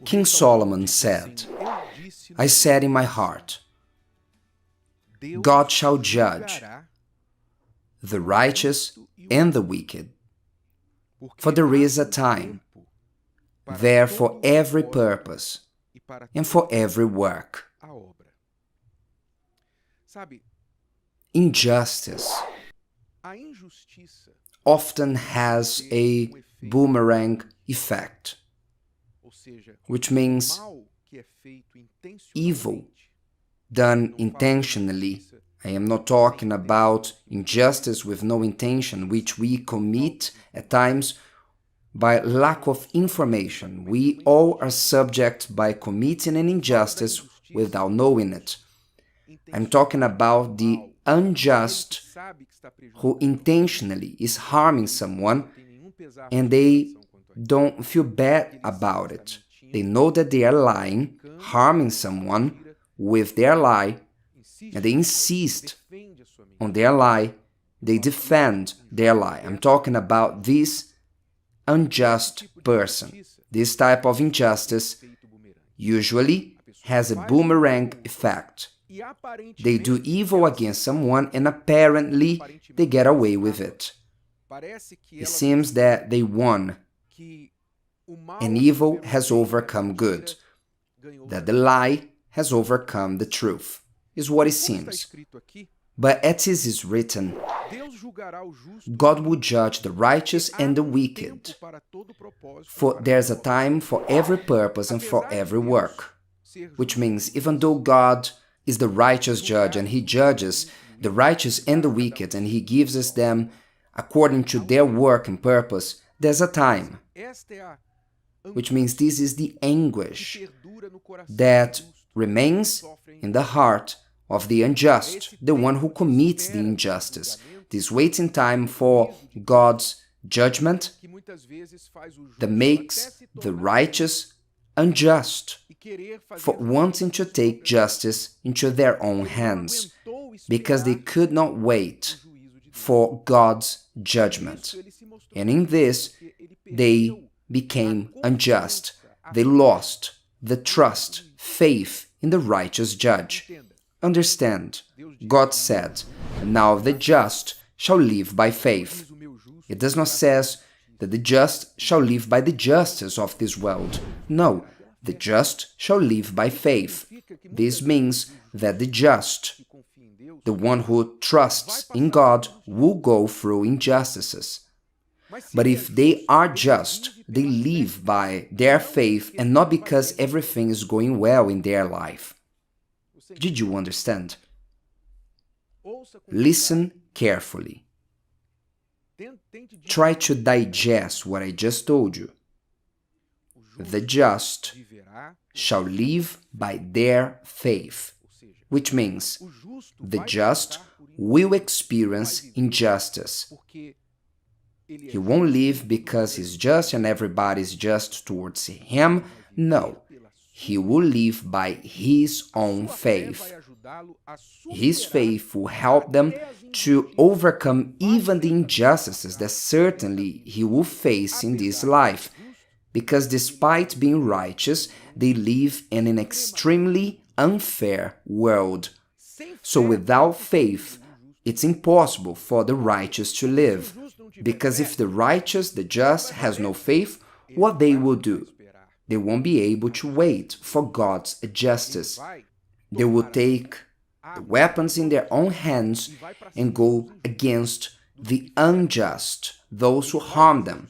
King Solomon said, I said in my heart, God shall judge the righteous and the wicked, for there is a time there for every purpose and for every work. Injustice often has a boomerang effect, which means evil done intentionally. I am not talking about injustice with no intention, which we commit at times by lack of information. We all are subject by committing an injustice without knowing it. I'm talking about the unjust who intentionally is harming someone and they don't feel bad about it. They know that they are lying, harming someone with their lie, and they insist on their lie. They defend their lie. I'm talking about this unjust person. This type of injustice usually has a boomerang effect. They do evil against someone and apparently they get away with it. It seems that they won, and evil has overcome good, that the lie has overcome the truth, is what it seems. But as it is written, God will judge the righteous and the wicked, for there's a time for every purpose and for every work. Which means, even though God is the righteous judge and He judges the righteous and the wicked and He gives us them according to their work and purpose, there's a time. Which means this is the anguish that remains in the heart of the unjust, the one who commits the injustice. This waiting time for God's judgment that makes the righteous unjust, for wanting to take justice into their own hands, because they could not wait for God's judgment. And in this, they became unjust. They lost the trust, faith in the righteous judge. Understand, God said, now the just shall live by faith. It does not say that the just shall live by the justice of this world. No, the just shall live by faith. This means that the just, the one who trusts in God, will go through injustices. But if they are just, they live by their faith and not because everything is going well in their life. Did you understand? Listen carefully. Try to digest what I just told you. The just shall live by their faith, which means the just will experience injustice. He won't live because he's just and everybody's just towards him. No, he will live by his own faith. His faith will help them to overcome even the injustices that certainly he will face in this life, because despite being righteous, they live in an extremely unfair world. So without faith, it's impossible for the righteous to live, because if the righteous, the just, has no faith, what they will do? They won't be able to wait for God's justice. They will take the weapons in their own hands and go against the unjust, those who harm them,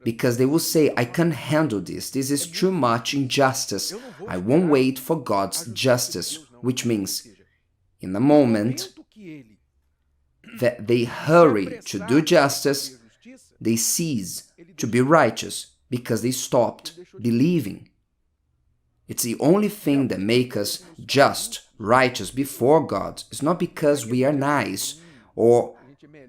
because they will say, I can't handle this. This is too much injustice. I won't wait for God's justice, which means in the moment that they hurry to do justice, they cease to be righteous because they stopped believing. It's the only thing that makes us just, righteous before God. It's not because we are nice or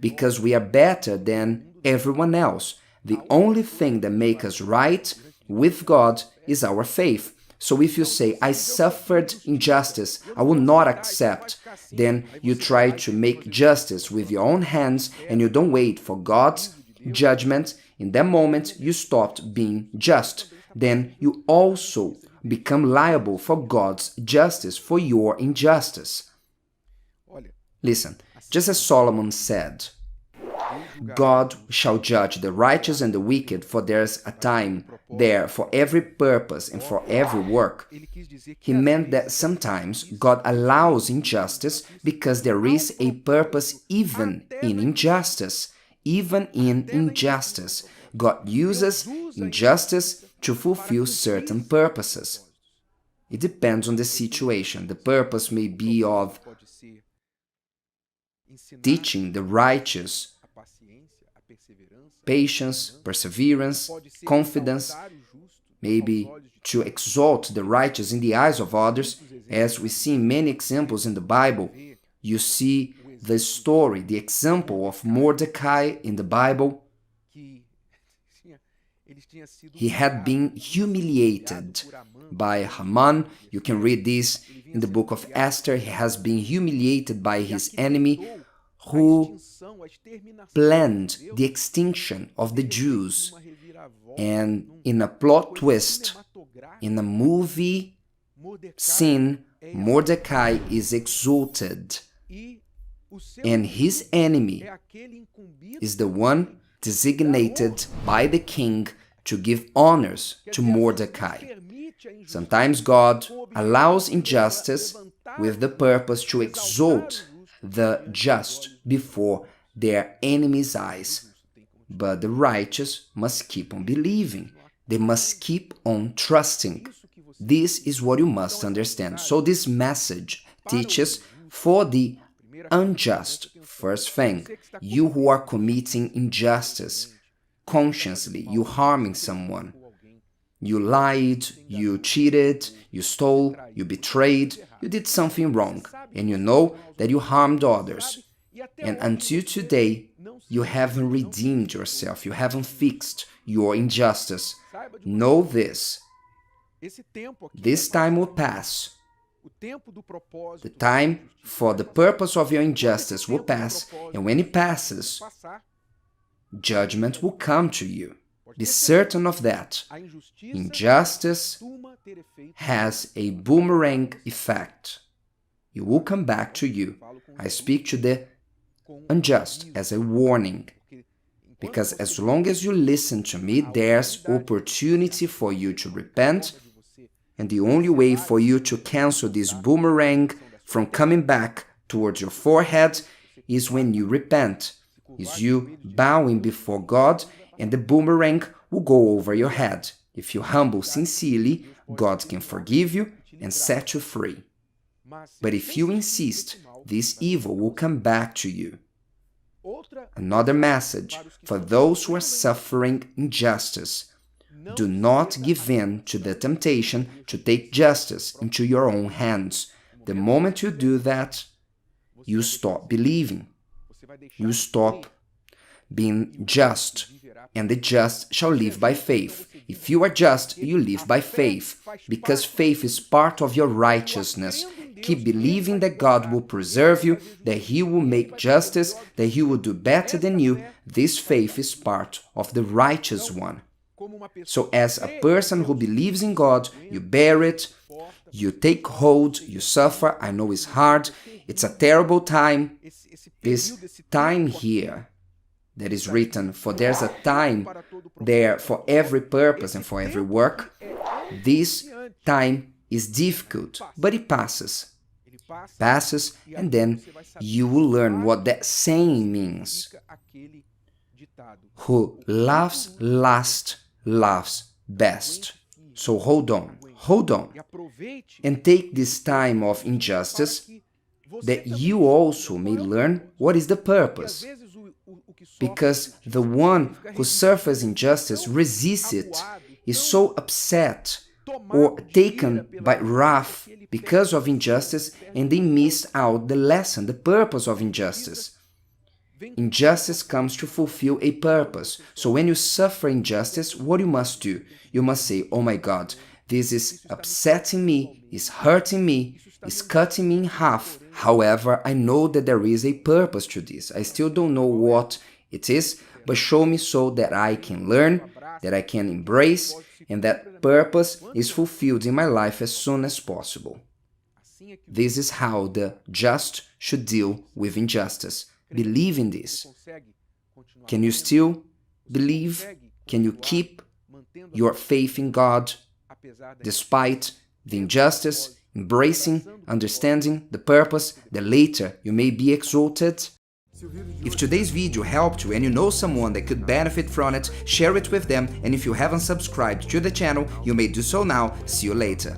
because we are better than everyone else. The only thing that makes us right with God is our faith. So if you say, I suffered injustice, I will not accept, then you try to make justice with your own hands and you don't wait for God's judgment. In that moment, you stopped being just. then you also become liable for God's justice for your injustice. Listen, just as Solomon said, God shall judge the righteous and the wicked, for there's a time there for every purpose and for every work. He meant that sometimes God allows injustice because there is a purpose even in injustice. Even in injustice, God uses injustice to fulfill certain purposes. It depends on the situation. The purpose may be of teaching the righteous patience, perseverance, confidence, maybe to exalt the righteous in the eyes of others. As we see in many examples in the Bible, you see the story, the example of Mordecai in the Bible. He had been humiliated by Haman. You can read this in the book of Esther. He has been humiliated by his enemy who planned the extinction of the Jews. And in a plot twist, in a movie scene, Mordecai is exalted. And his enemy is the one designated by the king to give honors to Mordecai. Sometimes God allows injustice with the purpose to exalt the just before their enemies' eyes. But the righteous must keep on believing. They must keep on trusting. This is what you must understand. So this message teaches for the unjust. First thing, you who are committing injustice, consciously, you harming someone. You lied, you cheated, you stole, you betrayed, you did something wrong, and you know that you harmed others. And until today, you haven't redeemed yourself, you haven't fixed your injustice. Know this. This time will pass. The time for the purpose of your injustice will pass, and when it passes, judgment will come to you. Be certain of that. Injustice has a boomerang effect. It will come back to you. I speak to the unjust as a warning, because as long as you listen to me, there's opportunity for you to repent, and the only way for you to cancel this boomerang from coming back towards your forehead is when you repent, is you bowing before God, and the boomerang will go over your head. If you humble sincerely, God can forgive you and set you free. But if you insist, this evil will come back to you. Another message for those who are suffering injustice. Do not give in to the temptation to take justice into your own hands. The moment you do that, you stop believing. You stop being just, and the just shall live by faith. If you are just, you live by faith, because faith is part of your righteousness. Keep believing that God will preserve you, that He will make justice, that He will do better than you. This faith is part of the righteous one. So as a person who believes in God, you bear it, you take hold, you suffer. I know it's hard, it's a terrible time. This time here that is written, for there's a time there for every purpose and for every work. This time is difficult, but it passes. Passes, and then you will learn what that saying means. Who laughs last laughs best. So hold on, and take this time of injustice that you also may learn what is the purpose. Because the one who suffers injustice resists it, is so upset or taken by wrath because of injustice, and they miss out the lesson, the purpose of injustice. Injustice comes to fulfill a purpose. So when you suffer injustice, what you must do? You must say, oh my God, this is upsetting me, is hurting me, is cutting me in half. However, I know that there is a purpose to this. I still don't know what it is, but show me so that I can learn that I can embrace and that purpose is fulfilled in my life as soon as possible. This is how the just should deal with injustice. Believe in this. Can you still believe? Can you keep your faith in God despite the injustice, embracing, understanding the purpose that later you may be exalted? If today's video helped you and you know someone that could benefit from it, share it with them, and if you haven't subscribed to the channel, you may do so now. See you later.